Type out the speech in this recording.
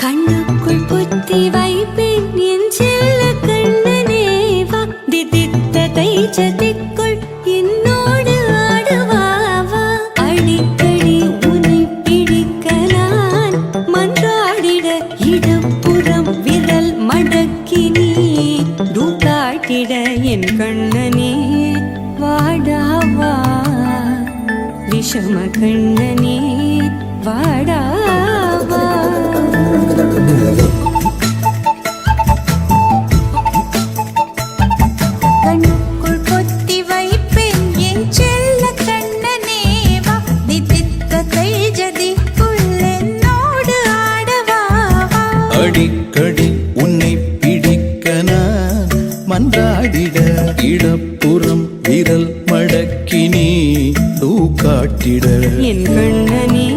கண்ணுக்குள் புத்தி வைப்பேன் என் செல்ல கண்ணனே வா திதித்ததை சதிக்குள் என்னோடு ஆடுவாவா அடிக்கடி உன்னை பிடிக்க நான் மன்றாடிட இடப்புறம் விரல் மடக்கி நீ தூக்காட்டிட என் கண்ணனே வாடாவா விஷம கண்ணனே வாடாவா கண்ணுக்குள் பொத்தி வைப்பேன் என் செல்ல கண்ணனே வா திதித்ததை ஜதிக்குள் என்னோடு ஆடவா அடிக்கடி உன்னை பிடிக்க நான் மன்றாடிட இடப்புறம் விரல் மடக்கி நீ தூக்காட்டிட என் கண்ணனே